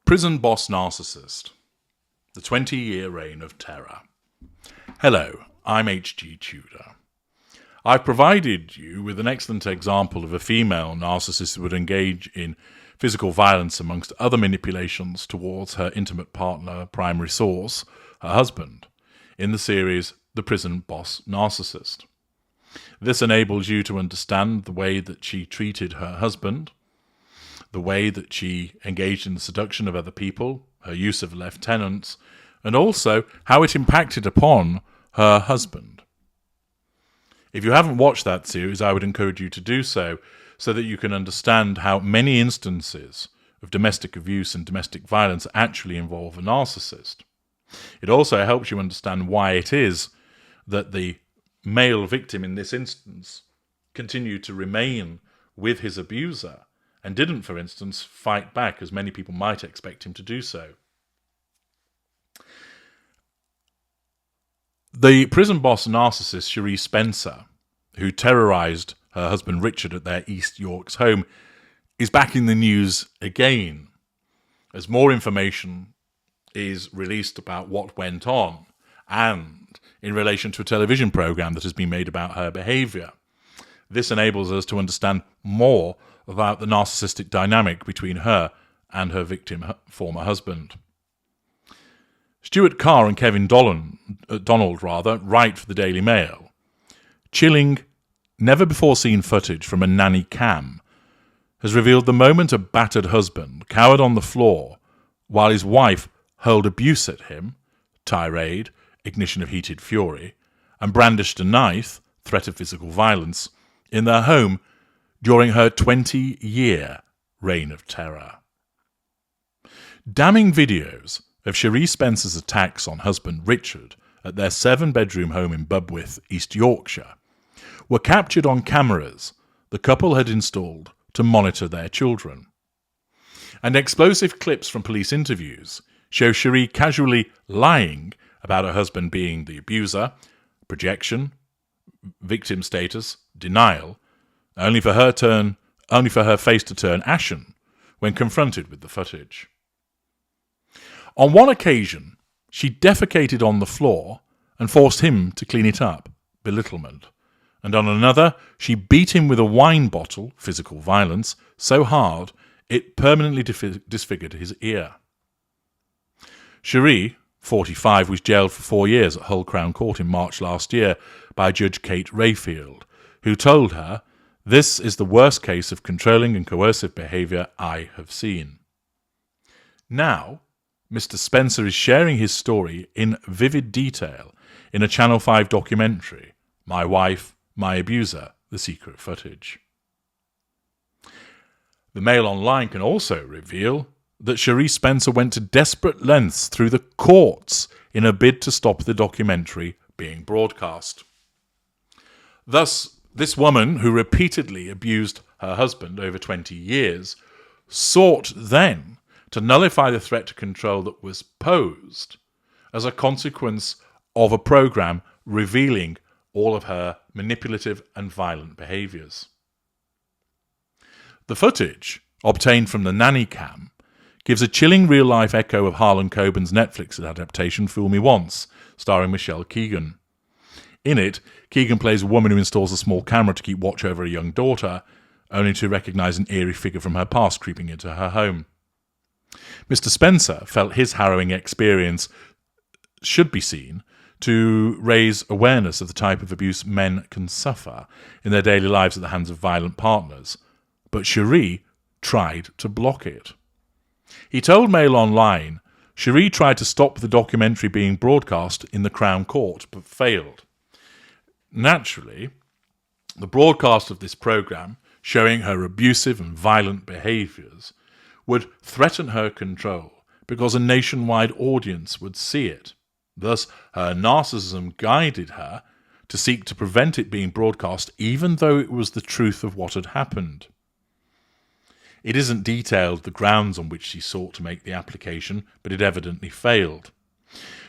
Prison Boss Narcissist, the 20-year reign of terror. Hello, I'm H.G. Tudor. I've provided you with an excellent example of a female narcissist who would engage in physical violence amongst other manipulations towards her intimate partner, primary source, her husband, in the series The Prison Boss Narcissist. This enables you to understand the way that she treated her husband, the way that she engaged in the seduction of other people, her use of lieutenants, and also how it impacted upon her husband. If you haven't watched that series, I would encourage you to do so that you can understand how many instances of domestic abuse and domestic violence actually involve a narcissist. It also helps you understand why it is that the male victim in this instance continued to remain with his abuser and didn't, for instance, fight back as many people might expect him to do so. The prison boss narcissist Cherie Spencer, who terrorised her husband Richard at their East York's home, is back in the news again, as more information is released about what went on, and in relation to a television programme that has been made about her behaviour. This enables us to understand more about the narcissistic dynamic between her and her victim former husband. Stuart Carr and Kevin Donald write for the Daily Mail. Chilling, never-before-seen footage from a nanny cam has revealed the moment a battered husband cowered on the floor while his wife hurled abuse at him, tirade, ignition of heated fury, and brandished a knife, threat of physical violence, in their home during her 20-year reign of terror. Damning videos of Cherie Spencer's attacks on husband Richard at their 7-bedroom home in Bubwith, East Yorkshire, were captured on cameras the couple had installed to monitor their children. And explosive clips from police interviews show Cherie casually lying about her husband being the abuser, projection, victim status, denial, only for her face to turn ashen when confronted with the footage. On one occasion, she defecated on the floor and forced him to clean it up, belittlement, and on another, she beat him with a wine bottle, physical violence, so hard it permanently disfigured his ear. Cherie, 45, was jailed for 4 years at Hull Crown Court in March last year by Judge Kate Rayfield, who told her, "This is the worst case of controlling and coercive behaviour I have seen." Now, Mr. Spencer is sharing his story in vivid detail in a Channel 5 documentary, My Wife, My Abuser, The Secret Footage. The Mail Online can also reveal that Cherie Spencer went to desperate lengths through the courts in a bid to stop the documentary being broadcast. Thus, this woman, who repeatedly abused her husband over 20 years, sought then to nullify the threat to control that was posed as a consequence of a programme revealing all of her manipulative and violent behaviours. The footage, obtained from the nanny cam, gives a chilling real-life echo of Harlan Coben's Netflix adaptation Fool Me Once, starring Michelle Keegan. In it, Keegan plays a woman who installs a small camera to keep watch over a young daughter, only to recognise an eerie figure from her past creeping into her home. Mr. Spencer felt his harrowing experience should be seen to raise awareness of the type of abuse men can suffer in their daily lives at the hands of violent partners, but Cherie tried to block it. He told Mail Online, Cherie tried to stop the documentary being broadcast in the Crown Court, but failed. Naturally, the broadcast of this programme, showing her abusive and violent behaviours, would threaten her control because a nationwide audience would see it. Thus, her narcissism guided her to seek to prevent it being broadcast, even though it was the truth of what had happened. It isn't detailed the grounds on which she sought to make the application, but it evidently failed.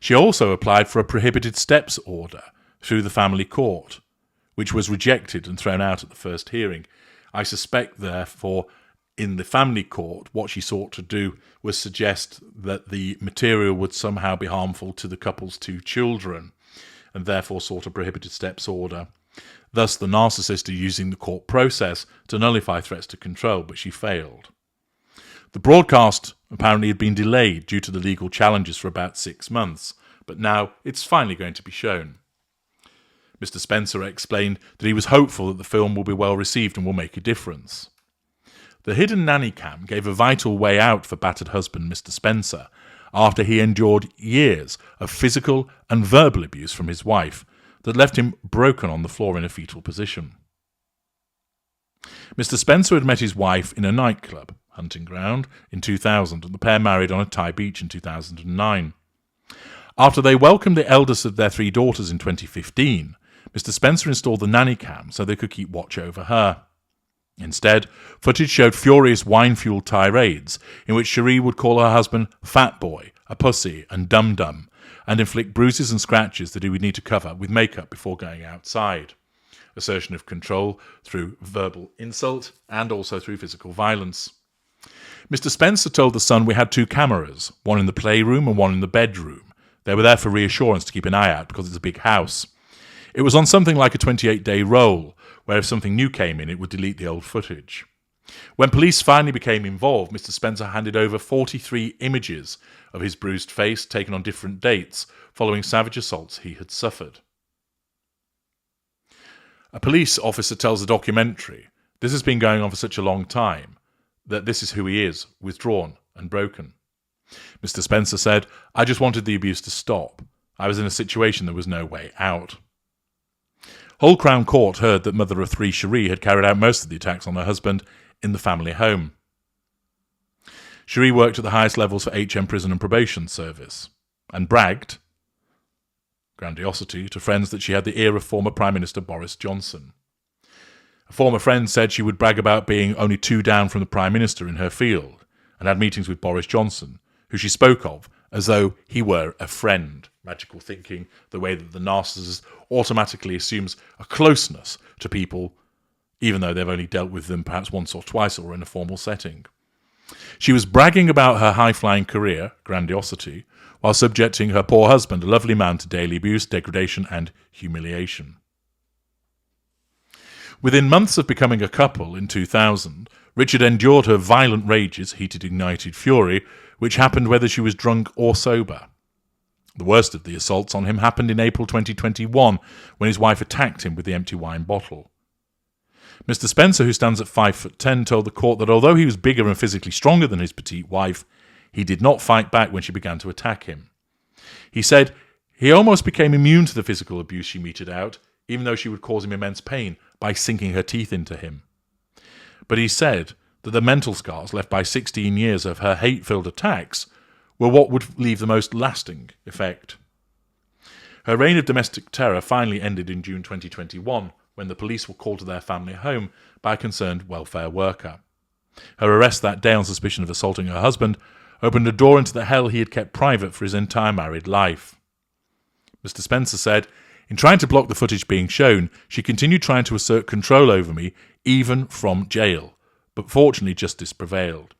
She also applied for a prohibited steps order through the family court, which was rejected and thrown out at the first hearing. I suspect, therefore, in the family court, what she sought to do was suggest that the material would somehow be harmful to the couple's 2 children, and therefore sought a prohibited steps order. Thus, the narcissist is using the court process to nullify threats to control, but she failed. The broadcast apparently had been delayed due to the legal challenges for about 6 months, but now it's finally going to be shown. Mr. Spencer explained that he was hopeful that the film will be well received and will make a difference. The hidden nanny cam gave a vital way out for battered husband Mr. Spencer after he endured years of physical and verbal abuse from his wife that left him broken on the floor in a fetal position. Mr. Spencer had met his wife in a nightclub, Hunting Ground, in 2000, and the pair married on a Thai beach in 2009. After they welcomed the eldest of their 3 daughters in 2015, Mr. Spencer installed the nanny cam so they could keep watch over her. Instead, footage showed furious wine-fueled tirades in which Cherie would call her husband fat boy, a pussy, and dum-dum, and inflict bruises and scratches that he would need to cover with makeup before going outside. Assertion of control through verbal insult and also through physical violence. Mr. Spencer told the Sun we had 2 cameras, one in the playroom and one in the bedroom. They were there for reassurance to keep an eye out because it's a big house. It was on something like a 28-day roll, where if something new came in, it would delete the old footage. When police finally became involved, Mr. Spencer handed over 43 images of his bruised face taken on different dates following savage assaults he had suffered. A police officer tells the documentary, "This has been going on for such a long time, that this is who he is, withdrawn and broken." Mr. Spencer said, "I just wanted the abuse to stop. I was in a situation there was no way out." Hull Crown Court heard that mother of 3 Cherie had carried out most of the attacks on her husband in the family home. Cherie worked at the highest levels for HM Prison and Probation Service and bragged, grandiosity, to friends that she had the ear of former Prime Minister Boris Johnson. A former friend said she would brag about being only 2 down from the Prime Minister in her field and had meetings with Boris Johnson, who she spoke of as though he were a friend. Magical thinking, the way that the narcissist automatically assumes a closeness to people, even though they've only dealt with them perhaps once or twice or in a formal setting. She was bragging about her high-flying career, grandiosity, while subjecting her poor husband, a lovely man, to daily abuse, degradation and humiliation. Within months of becoming a couple in 2000, Richard endured her violent rages, heated ignited fury, which happened whether she was drunk or sober. The worst of the assaults on him happened in April 2021, when his wife attacked him with the empty wine bottle. Mr. Spencer, who stands at 5'10", told the court that although he was bigger and physically stronger than his petite wife, he did not fight back when she began to attack him. He said he almost became immune to the physical abuse she meted out, even though she would cause him immense pain by sinking her teeth into him. But he said that the mental scars left by 16 years of her hate-filled attacks were what would leave the most lasting effect. Her reign of domestic terror finally ended in June 2021, when the police were called to their family home by a concerned welfare worker. Her arrest that day on suspicion of assaulting her husband opened a door into the hell he had kept private for his entire married life. Mr. Spencer said, "In trying to block the footage being shown, she continued trying to assert control over me, even from jail, but fortunately justice prevailed."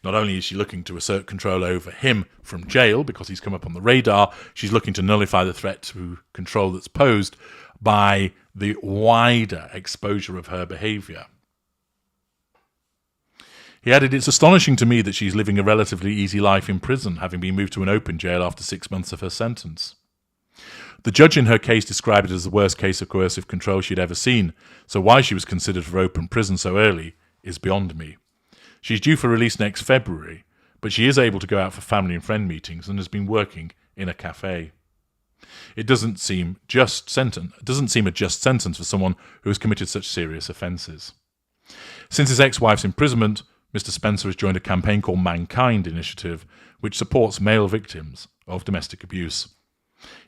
Not only is she looking to assert control over him from jail because he's come up on the radar, she's looking to nullify the threat to control that's posed by the wider exposure of her behaviour. He added, "It's astonishing to me that she's living a relatively easy life in prison, having been moved to an open jail after 6 months of her sentence." The judge in her case described it as the worst case of coercive control she'd ever seen, so why she was considered for open prison so early is beyond me. She's due for release next February, but she is able to go out for family and friend meetings and has been working in a cafe. It doesn't seem a just sentence for someone who has committed such serious offences. Since his ex-wife's imprisonment, Mr. Spencer has joined a campaign called Mankind Initiative, which supports male victims of domestic abuse.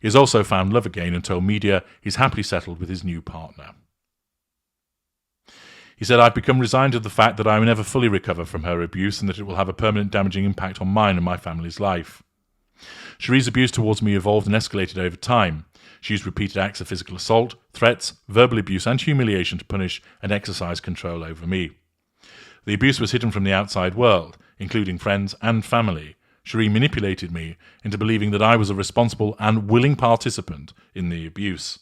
He has also found love again and told media he's happily settled with his new partner. He said, "I've become resigned to the fact that I will never fully recover from her abuse and that it will have a permanent damaging impact on mine and my family's life." Cherie's abuse towards me evolved and escalated over time. She used repeated acts of physical assault, threats, verbal abuse and humiliation to punish and exercise control over me. The abuse was hidden from the outside world, including friends and family. Cherie manipulated me into believing that I was a responsible and willing participant in the abuse.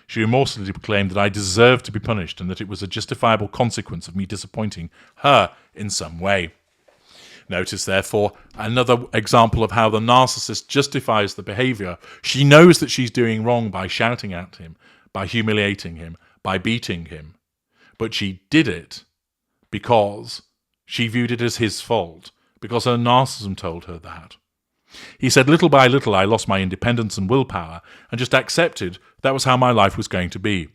She remorselessly proclaimed that I deserved to be punished and that it was a justifiable consequence of me disappointing her in some way. Notice, therefore, another example of how the narcissist justifies the behaviour. She knows that she's doing wrong by shouting at him, by humiliating him, by beating him. But she did it because she viewed it as his fault, because her narcissism told her that. He said, little by little I lost my independence and willpower and just accepted that was how my life was going to be.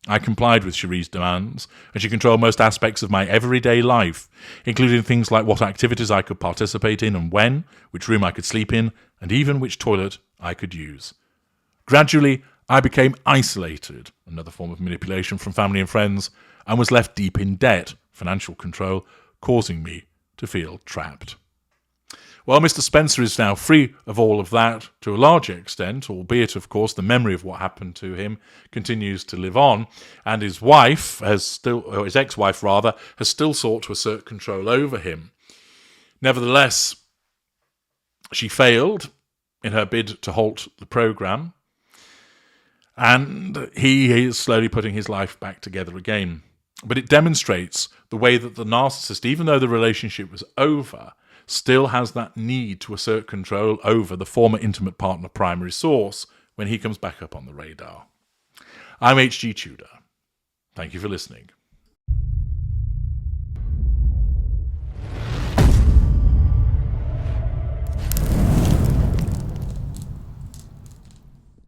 I complied with Cherie's demands, and she controlled most aspects of my everyday life, including things like what activities I could participate in and when, which room I could sleep in, and even which toilet I could use. Gradually, I became isolated, another form of manipulation, from family and friends, and was left deep in debt, financial control, causing me to feel trapped. Well, Mr. Spencer is now free of all of that to a large extent, albeit, of course, the memory of what happened to him continues to live on, and his wife has still, or his ex-wife rather, has still sought to assert control over him. Nevertheless, she failed in her bid to halt the program, and he is slowly putting his life back together again. But it demonstrates the way that the narcissist, even though the relationship was over, still has that need to assert control over the former intimate partner primary source when he comes back up on the radar. I'm H.G. Tudor. Thank you for listening.